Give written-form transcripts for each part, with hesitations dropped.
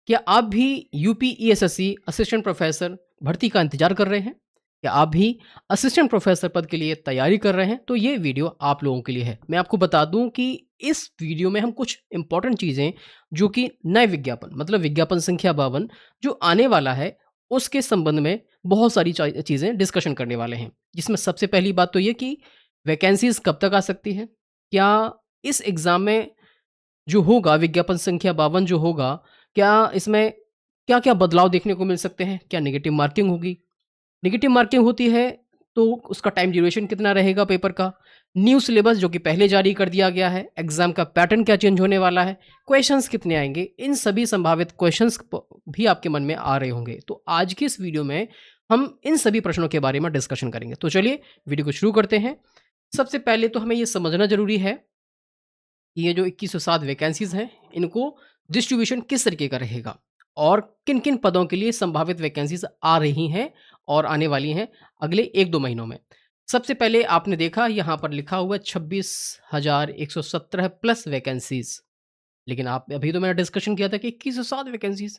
क्या आप भी यूपीईएसएससी असिस्टेंट प्रोफेसर भर्ती का इंतजार कर रहे हैं? क्या आप भी असिस्टेंट प्रोफेसर पद के लिए तैयारी कर रहे हैं? तो ये वीडियो आप लोगों के लिए है। मैं आपको बता दूं कि इस वीडियो में हम कुछ इंपॉर्टेंट चीज़ें जो कि नए विज्ञापन मतलब विज्ञापन संख्या 52 जो आने वाला है उसके संबंध में बहुत सारी चीज़ें डिस्कशन करने वाले हैं। जिसमें सबसे पहली बात तो ये कि वैकेंसीज़ कब तक आ सकती है? क्या इस एग्ज़ाम में जो होगा विज्ञापन संख्या 52 जो होगा, क्या इसमें क्या-क्या बदलाव देखने को मिल सकते हैं? क्या नेगेटिव मार्किंग होगी? नेगेटिव मार्किंग होती है तो उसका टाइम ड्यूरेशन कितना रहेगा पेपर का? न्यू सिलेबस जो कि पहले जारी कर दिया गया है, एग्ज़ाम का पैटर्न क्या चेंज होने वाला है? क्वेश्चंस कितने आएँगे? इन सभी संभावित क्वेश्चंस भी आपके मन में आ रहे होंगे। तो आज की इस वीडियो में हम इन सभी प्रश्नों के बारे में डिस्कशन करेंगे। तो चलिए वीडियो को शुरू करते हैं। सबसे पहले तो हमें ये समझना ज़रूरी है ये जो 2107 वैकेंसीज़ हैं, इनको डिस्ट्रीब्यूशन किस तरीके का रहेगा और किन-किन पदों के लिए संभावित वैकेंसीज़ आ रही हैं और आने वाली हैं अगले 1-2 महीनों में। सबसे पहले आपने देखा यहाँ पर लिखा हुआ है 26,117 प्लस वैकेंसीज़। लेकिन आप अभी तो मैंने डिस्कशन किया था कि 2107 वैकेंसीज़।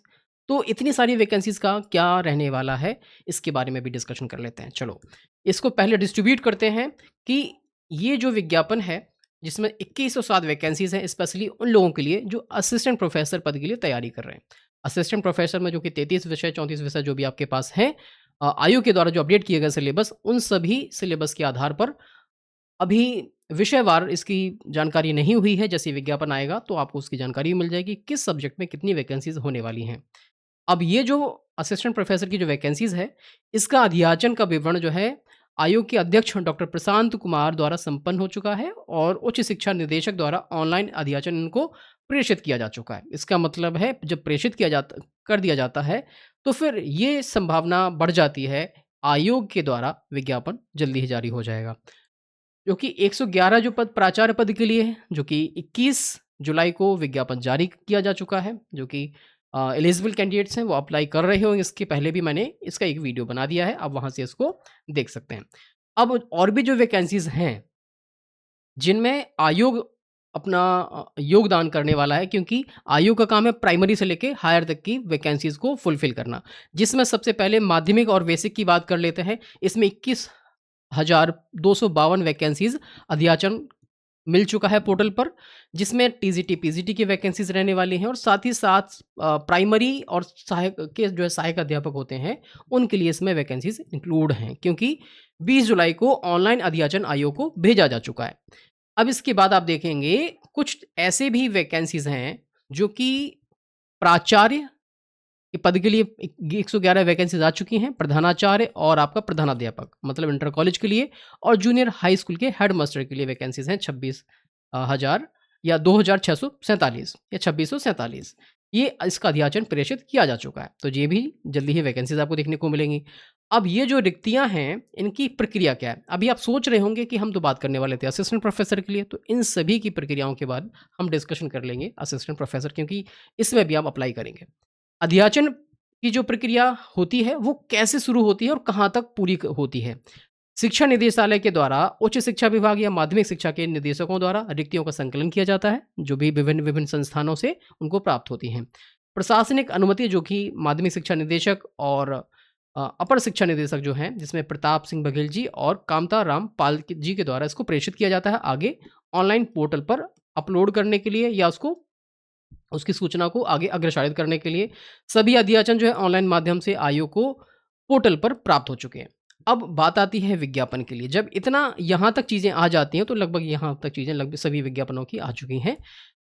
तो इतनी सारी वैकेंसीज़ का क्या रहने वाला है, इसके बारे में भी डिस्कशन कर लेते हैं। चलो, इसको पहले डिस्ट्रीब्यूट करते हैं कि ये जो विज्ञापन है, जिसमें 2107 वैकेंसीज़ हैं, स्पेशली उन लोगों के लिए जो असिस्टेंट प्रोफ़ेसर पद के लिए तैयारी कर रहे हैं। असिस्टेंट प्रोफ़ेसर में जो कि 33 विषय, 34 विषय जो भी आपके पास हैं आयोग के द्वारा जो अपडेट किए गए सिलेबस, उन सभी सिलेबस के आधार पर अभी विषयवार इसकी जानकारी नहीं हुई है, जैसे विज्ञापन आएगा तो आपको उसकी जानकारी मिल जाएगी, किस सब्जेक्ट में कितनी वैकेंसीज़ होने वाली हैं। अब ये जो असिस्टेंट प्रोफ़ेसर की जो वैकेंसीज़ है, इसका अध्याचन का विवरण जो है, आयोग के अध्यक्ष डॉक्टर प्रशांत कुमार द्वारा संपन्न हो चुका है और उच्च शिक्षा निदेशक द्वारा ऑनलाइन अध्याचन इनको प्रेषित किया जा चुका है। इसका मतलब है जब प्रेषित किया जाता कर दिया जाता है, तो फिर ये संभावना बढ़ जाती है, आयोग के द्वारा विज्ञापन जल्दी ही जारी हो जाएगा। जो कि 111 जो पद प्राचार्य पद के लिए है, जो कि 21 जुलाई को विज्ञापन जारी किया जा चुका है, जो कि एलिजिबल कैंडिडेट्स हैं वो अप्लाई कर रहे होंगे। इसके पहले भी मैंने इसका एक वीडियो बना दिया है, आप वहाँ से इसको देख सकते हैं। अब और भी जो वैकेंसीज़ हैं, जिनमें आयोग अपना योगदान करने वाला है क्योंकि आयोग का काम है प्राइमरी से लेके हायर तक की वैकेंसीज़ को फुलफ़िल करना। जिसमें सबसे पहले माध्यमिक और बेसिक की बात कर लेते हैं। इसमें 21,252 वैकेंसीज़ अध्याचन मिल चुका है पोर्टल पर, जिसमें टीजीटी, पीजीटी की वैकेंसीज़ रहने वाली हैं और साथ ही साथ प्राइमरी और सहायक के जो है सहायक अध्यापक होते हैं, उनके लिए इसमें वैकेंसीज़ इंक्लूड हैं क्योंकि 20 जुलाई को ऑनलाइन अध्याचन आयोग को भेजा जा चुका है। अब इसके बाद आप देखेंगे कुछ ऐसे भी वैकेंसीज़ हैं जो कि प्राचार्य के पद के लिए 111 वैकेंसीज़ आ चुकी हैं, प्रधानाचार्य और आपका प्रधानाध्यापक मतलब इंटर कॉलेज के लिए और जूनियर हाई स्कूल के हेडमास्टर के लिए वैकेंसीज़ हैं 26 हज़ार या 2,647 या 2,647। ये इसका अध्याचन प्रेषित किया जा चुका है, तो ये भी जल्दी ही वैकेंसीज़ आपको देखने को मिलेंगी। अब ये जो रिक्तियाँ हैं, इनकी प्रक्रिया क्या है? अभी आप सोच रहे होंगे कि हम तो बात करने वाले थे असिस्टेंट प्रोफ़ेसर के लिए, तो इन सभी की प्रक्रियाओं के बाद हम डिस्कशन कर लेंगे असिस्टेंट प्रोफ़ेसर क्योंकि इसमें भी आप अप्लाई करेंगे। अध्याचन की जो प्रक्रिया होती है, वो कैसे शुरू होती है और कहाँ तक पूरी होती है? शिक्षा निदेशालय के द्वारा उच्च शिक्षा विभाग या माध्यमिक शिक्षा के निदेशकों द्वारा रिक्तियों का संकलन किया जाता है, जो भी विभिन्न-विभिन्न संस्थानों से उनको प्राप्त होती हैं। प्रशासनिक अनुमति जो कि माध्यमिक शिक्षा निदेशक और अपर शिक्षा निदेशक जो हैं, जिसमें प्रताप सिंह बघेल जी और कामता राम पाल जी के द्वारा इसको प्रेषित किया जाता है आगे ऑनलाइन पोर्टल पर अपलोड करने के लिए या उसकी सूचना को आगे अग्रसारित करने के लिए सभी अध्याचन जो है ऑनलाइन माध्यम से आयोग को पोर्टल पर प्राप्त हो चुके हैं। अब बात आती है विज्ञापन के लिए। जब इतना यहाँ तक चीज़ें आ जाती हैं तो लगभग यहाँ तक चीज़ें लगभग सभी विज्ञापनों की आ चुकी हैं।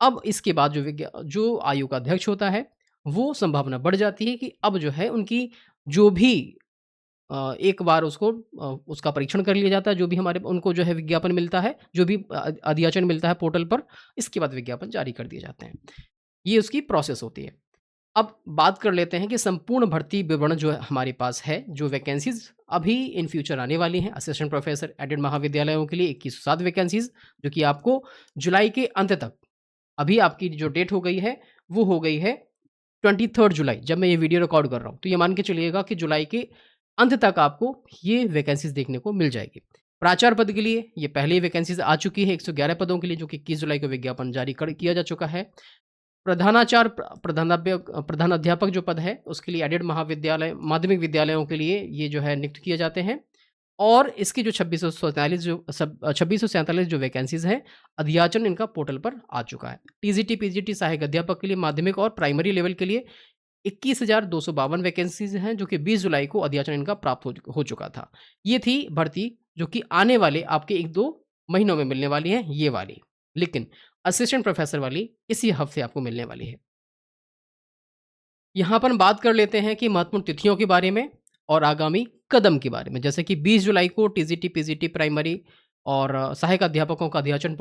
अब इसके बाद जो आयोग का अध्यक्ष होता है, वो संभावना बढ़ जाती है कि अब जो है उनकी जो भी एक बार उसका परीक्षण कर लिया जाता है, जो भी हमारे उनको जो है विज्ञापन मिलता है, जो भी अध्याचन मिलता है पोर्टल पर, इसके बाद विज्ञापन जारी कर दिए जाते हैं। ये उसकी प्रोसेस होती है। अब बात कर लेते हैं कि संपूर्ण भर्ती विवरण जो है हमारे पास है, जो वैकेंसीज़ अभी इन फ्यूचर आने वाली हैं, असिस्टेंट प्रोफ़ेसर एडेड महाविद्यालयों के लिए 2107 वैकेंसीज़ जो कि आपको जुलाई के अंत तक अभी आपकी जो डेट हो गई है, वो हो गई है 23 जुलाई जब मैं ये वीडियो रिकॉर्ड कर रहा हूँ। तो ये मान के चलिएगा कि जुलाई के अंत तक आपको ये वैकेंसीज़ देखने को मिल जाएगी। प्राचार्य पद के लिए ये पहले ही वैकेंसीज़ आ चुकी है 111 पदों के लिए जो कि 21 जुलाई को विज्ञापन जारी कर किया जा चुका है। प्रधान अध्यापक जो पद है, उसके लिए एडेड महाविद्यालय माध्यमिक विद्यालयों के लिए ये जो है नियुक्त किए जाते हैं। और इसकी जो 2647 जो वैकेंसीज़ हैं, अध्याचन इनका पोर्टल पर आ चुका है। टीजीटी, पीजीटी सहायक अध्यापक के लिए माध्यमिक और प्राइमरी लेवल के लिए 21,252 वैकेंसीज़ हैं, जो कि 20 जुलाई को अध्याचन इनका प्राप्त हो चुका था। ये थी भर्ती जो कि आने वाले आपके 1-2 महीनों में मिलने वाली है, ये वाली। लेकिन असिस्टेंट प्रोफ़ेसर वाली इसी हफ़्ते आपको मिलने वाली है। यहाँ पर हम बात कर लेते हैं कि महत्वपूर्ण तिथियों के बारे में और आगामी कदम के बारे में। जैसे कि 20 जुलाई को टीजीटी, पीजीटी प्राइमरी और सहायक अध्यापकों का अध्याचन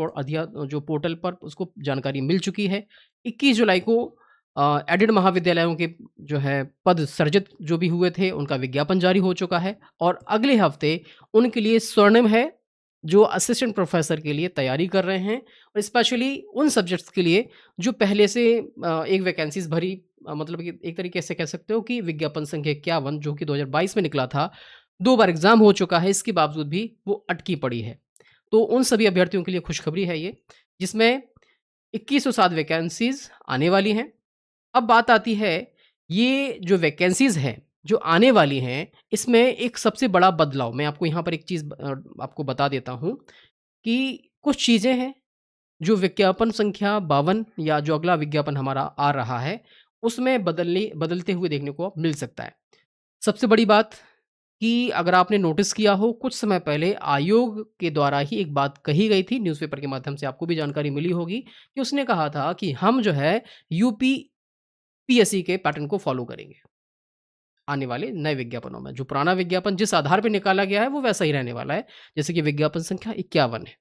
जो पोर्टल पर उसको जानकारी मिल चुकी है। 21 जुलाई को एडेड महाविद्यालयों के जो है पद सृजित जो भी हुए थे, उनका विज्ञापन जारी हो चुका है और अगले हफ्ते उनके लिए स्वर्णिम है, जो असिस्टेंट प्रोफ़ेसर के लिए तैयारी कर रहे हैं और स्पेशली उन सब्जेक्ट्स के लिए जो पहले से एक वैकेंसीज़ भरी, मतलब कि एक तरीके से कह सकते हो कि विज्ञापन संख्या 51 जो कि 2022 में निकला था, 2 बार एग्ज़ाम हो चुका है, इसके बावजूद भी वो अटकी पड़ी है। तो उन सभी अभ्यर्थियों के लिए खुशखबरी है ये, जिसमें 2107 वैकेंसीज़ आने वाली हैं। अब बात आती है, ये जो वैकेंसीज़ हैं, जो आने वाली हैं, इसमें एक सबसे बड़ा बदलाव मैं आपको यहाँ पर एक चीज़ आपको बता देता हूँ कि कुछ चीज़ें हैं, जो विज्ञापन संख्या 52 या जो अगला विज्ञापन हमारा आ रहा है, उसमें बदलते हुए देखने को मिल सकता है। सबसे बड़ी बात कि अगर आपने नोटिस किया हो, कुछ समय पहले आयोग के द्वारा ही एक बात कही गई थी, न्यूज़पेपर के माध्यम से आपको भी जानकारी मिली होगी कि उसने कहा था कि हम जो है यूपीपीएससी के पैटर्न को फ़ॉलो करेंगे, आने वाले नए विज्ञापनों में। जो पुराना विज्ञापन जिस आधार पे निकाला गया है, वो वैसा ही रहने वाला है, जैसे कि विज्ञापन संख्या 51 है।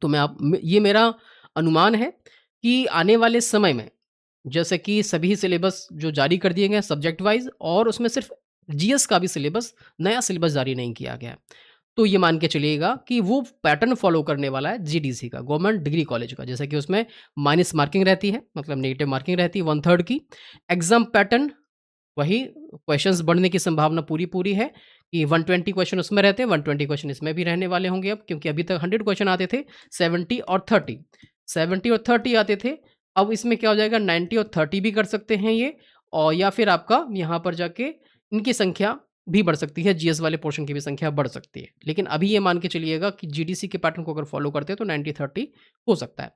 तो ये मेरा अनुमान है कि आने वाले समय में जैसे कि सभी सिलेबस जो जारी कर दिए गए हैं सब्जेक्ट वाइज़, और उसमें सिर्फ़ जीएस का भी नया सिलेबस जारी नहीं किया गया है। तो ये मान के चलिएगा कि वो पैटर्न फ़ॉलो करने वाला है जीडीसी का, गवर्नमेंट डिग्री कॉलेज का। जैसे कि उसमें माइनस मार्किंग रहती है, मतलब नेगेटिव मार्किंग रहती है 1/3 की। एग्ज़ाम पैटर्न वही, क्वेश्चंस बढ़ने की संभावना पूरी-पूरी है कि 120 क्वेश्चन उसमें रहते हैं, 120 क्वेश्चन इसमें भी रहने वाले होंगे अब, क्योंकि अभी तक 100 क्वेश्चन आते थे, 70 और 30, 70 और 30 आते थे। अब इसमें क्या हो जाएगा, 90 और 30 भी कर सकते हैं ये, और या फिर आपका यहाँ पर जाके इनकी संख्या भी बढ़ सकती है, जीएस वाले पोर्शन की भी संख्या बढ़ सकती है। लेकिन अभी ये मान के चलिएगा कि जीडीसी के पैटर्न को अगर फॉलो करते हैं तो 90-30 हो सकता है।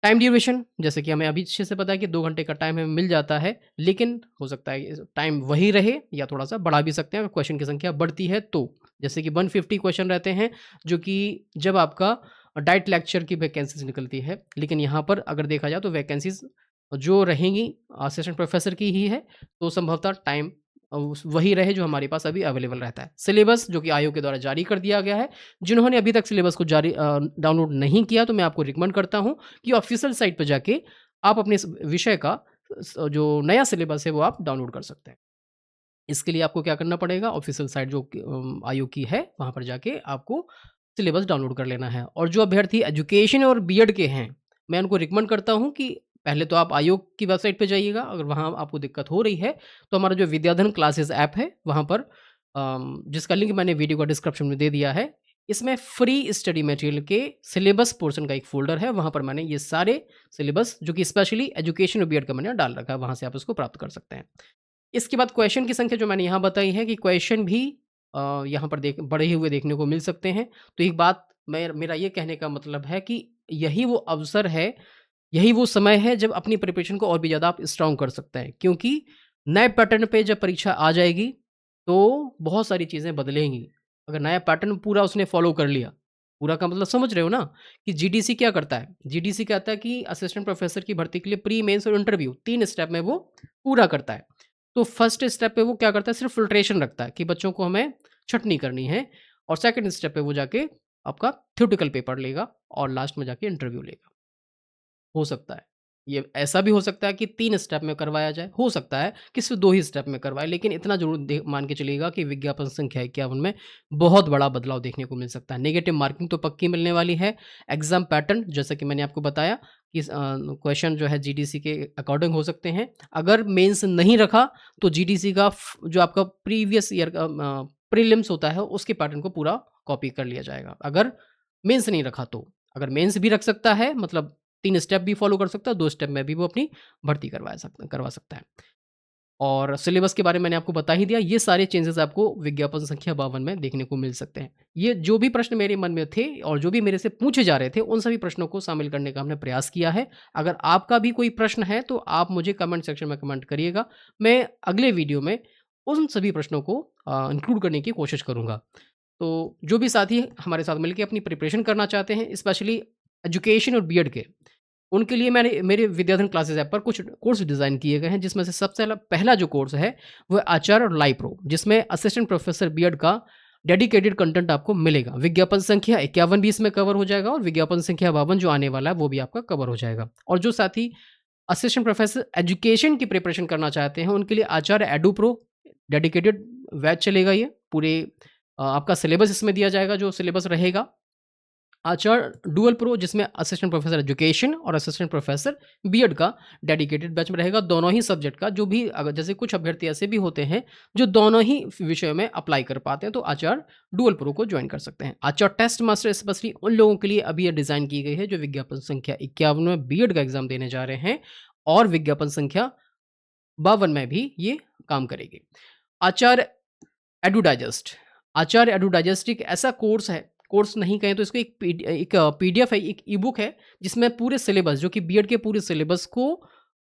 टाइम ड्यूरेशन जैसे कि हमें अभी अच्छे से पता है कि 2 घंटे का टाइम हमें मिल जाता है, लेकिन हो सकता है इस टाइम वही रहे या थोड़ा-सा बढ़ा भी सकते हैं अगर क्वेश्चन की संख्या बढ़ती है तो। जैसे कि 150 क्वेश्चन रहते हैं, जो कि जब आपका डाइट लेक्चर की वैकेंसीज़ निकलती है, लेकिन यहाँ पर अगर देखा जाए तो वैकेंसीज़ जो रहेंगी असिस्टेंट प्रोफ़ेसर की ही है, तो संभवतः टाइम वही रहे जो हमारे पास अभी अवेलेबल रहता है। सिलेबस जो कि आयोग के द्वारा जारी कर दिया गया है, जिन्होंने अभी तक सिलेबस को डाउनलोड नहीं किया, तो मैं आपको रिकमेंड करता हूँ कि ऑफ़िशियल साइट पे जाके आप अपने इस विषय का जो नया सिलेबस है वो आप डाउनलोड कर सकते हैं। इसके लिए आपको क्या करना पड़ेगा, ऑफ़िशियल साइट जो कि आयोग की है, वहाँ पर जाके आपको सिलेबस डाउनलोड कर लेना है। और जो अभ्यर्थी एजुकेशन और बीएड के हैं, मैं उनको रिकमेंड करता हूँ कि पहले तो आप आयोग की वेबसाइट पे जाइएगा, अगर वहाँ आपको दिक्कत हो रही है, तो हमारा जो विद्याधन क्लासेस ऐप है, वहाँ पर जिसका लिंक मैंने वीडियो का डिस्क्रिप्शन में दे दिया है, इसमें फ्री स्टडी मटेरियल के सिलेबस पोर्शन का एक फ़ोल्डर है, वहाँ पर मैंने ये सारे सिलेबस जो कि स्पेशली एजुकेशन और बीएड का मैंने डाल रखा है, वहाँ से आप इसको प्राप्त कर सकते हैं। इसके बाद क्वेश्चन की संख्या जो मैंने यहाँ बताई है कि क्वेश्चन भी यहाँ पर बढ़े हुए देखने को मिल सकते हैं। तो एक बात मेरा ये कहने का मतलब है कि यही वो अवसर है, यही वो समय है जब अपनी प्रिपरेशन को और भी ज़्यादा आप स्ट्रॉन्ग कर सकते हैं। क्योंकि नए पैटर्न पे जब परीक्षा आ जाएगी, तो बहुत सारी चीज़ें बदलेंगी। अगर नया पैटर्न पूरा उसने फ़ॉलो कर लिया, पूरा का मतलब समझ रहे हो ना कि जीडीसी क्या करता है? जीडीसी कहता है कि असिस्टेंट प्रोफ़ेसर की भर्ती के लिए प्री, मेंस और इंटरव्यू 3 स्टेप में वो पूरा करता है। तो फर्स्ट स्टेप पे वो क्या करता है, सिर्फ फ़िल्ट्रेशन रखता है कि बच्चों को हमें छँटनी करनी है, और सेकंड स्टेप पे वो जाके आपका थ्योरेटिकल पेपर लेगा और लास्ट में जाके इंटरव्यू लेगा। हो सकता है। ये ऐसा भी हो सकता है कि 3 स्टेप में करवाया जाए, हो सकता है कि सिर्फ़ 2 ही स्टेप में करवाएँ, लेकिन इतना ज़रूर मान के चलिएगा कि विज्ञापन संख्या 51 में बहुत बड़ा बदलाव देखने को मिल सकता है। नेगेटिव मार्किंग तो पक्की मिलने वाली है। एग्ज़ाम पैटर्न जैसा कि मैंने आपको बताया कि क्वेश्चन जो है जीडीसी के अकॉर्डिंग हो सकते हैं। अगर मेंस नहीं रखा, तो जीडीसी का जो आपका प्रीवियस ईयर का प्रीलिम्स होता है, उसके पैटर्न को पूरा कॉपी कर लिया जाएगा। अगर मेंस नहीं रखा तो। अगर मेंस भी रख सकता है, मतलब 3 स्टेप भी फॉलो कर सकता है, 2 स्टेप में भी वो अपनी भर्ती करवा सकता है। और सिलेबस के बारे में मैंने आपको बता ही दिया, ये सारे चेंजेज़ आपको विज्ञापन संख्या 52 में देखने को मिल सकते हैं। ये जो भी प्रश्न मेरे मन में थे और जो भी मेरे से पूछे जा रहे थे, उन सभी प्रश्नों को शामिल करने का हमने प्रयास किया है। अगर आपका भी कोई प्रश्न है, तो आप मुझे कमेंट सेक्शन में कमेंट करिएगा। मैं अगले वीडियो में उन सभी प्रश्नों को इंक्लूड करने की कोशिश करूँगा। तो जो भी साथी हमारे साथ मिलके अपनी प्रिपरेशन करना चाहते हैं, स्पेशली एजुकेशन और बीएड के, उनके लिए मैंने मेरे विद्याधन क्लासेस ऐप पर कुछ कोर्स डिज़ाइन किए गए हैं, जिसमें से सबसे पहला जो कोर्स है, वो है आचार्य और लाइव प्रो, जिसमें असिस्टेंट प्रोफेसर बीएड का डेडिकेटेड कंटेंट आपको मिलेगा। विज्ञापन संख्या 51 भी इसमें कवर हो जाएगा और विज्ञापन संख्या 52 जो आने वाला है, वो भी आपका कवर हो जाएगा। और जो साथी असिस्टेंट प्रोफेसर एजुकेशन की प्रिपरेशन करना चाहते हैं, उनके लिए आचार्य एडू प्रो डेडिकेटेड बैच चलेगा ये। पूरे आपका सिलेबस इसमें दिया जाएगा, जो सिलेबस रहेगा। आचार्य डुअल प्रो, जिसमें असिस्टेंट प्रोफेसर एजुकेशन और असिस्टेंट प्रोफेसर बीएड का डेडिकेटेड बैच में रहेगा, दोनों ही सब्जेक्ट का। जो भी अगर जैसे कुछ अभ्यर्थी ऐसे भी होते हैं जो दोनों ही विषयों में अप्लाई कर पाते हैं, तो आचार्य डुअल प्रो को ज्वाइन कर सकते हैं। आचार्य टेस्ट मास्टर स्पेशली उन लोगों के लिए अभी ये डिज़ाइन की गई है जो विज्ञापन संख्या 51 में बीएड का एग्जाम देने जा रहे हैं और विज्ञापन संख्या 52 में भी ये काम करेगी। आचार्य एडु डाइजेस्ट, आचार्य एडु डाइजेस्ट एक ऐसा कोर्स है, कोर्स नहीं कहें तो इसको एक पीडीएफ है, एक ई बुक है, जिसमें पूरे सिलेबस, जो कि बीएड के पूरे सिलेबस को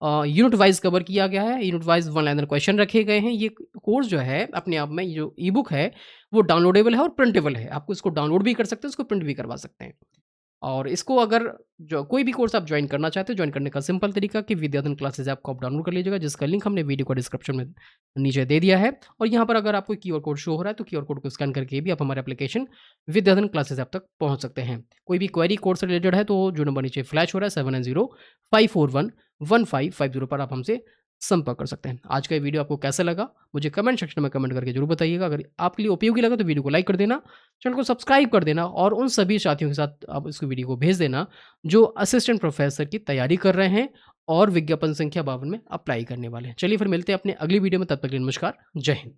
यूनिट वाइज कवर किया गया है। Unit wise one liner question रखे गए हैं। ये कोर्स जो है अपने आप में, ये जो ई बुक है, वो डाउनलोडेबल है और प्रिंटेबल है। आपको इसको डाउनलोड भी कर सकते हैं, इसको प्रिंट भी करवा सकते हैं। और इसको अगर जो कोई भी कोर्स आप ज्वाइन करना चाहते हो, ज्वाइन करने का सिंपल तरीका कि विद्याधन क्लासेस ऐप को आप डाउनलोड कर लीजिएगा, जिसका लिंक हमने वीडियो को डिस्क्रिप्शन में नीचे दे दिया है। और यहाँ पर अगर आपको क्यूआर कोड शो हो रहा है, तो क्यूआर कोड को स्कैन करके भी आप हमारे एप्लीकेशन विद्याधन क्लासेस ऐप तक पहुँच सकते हैं। कोई भी क्वेरी कोर्स से रिलेटेड है, तो जो नंबर नीचे फ्लैश हो रहा है 7905411550 पर आप हमसे संपर्क कर सकते हैं। आज का ये वीडियो आपको कैसा लगा, मुझे कमेंट सेक्शन में कमेंट करके जरूर बताइएगा। अगर आपके लिए उपयोगी लगा तो वीडियो को लाइक कर देना, चैनल को सब्सक्राइब कर देना और उन सभी साथियों के साथ आप इस वीडियो को भेज देना जो असिस्टेंट प्रोफेसर की तैयारी कर रहे हैं और विज्ञापन संख्या 52 में अप्लाई करने वाले हैं। चलिए फिर मिलते हैं अपने अगली वीडियो में, तब तक के लिए नमस्कार, जय हिंद।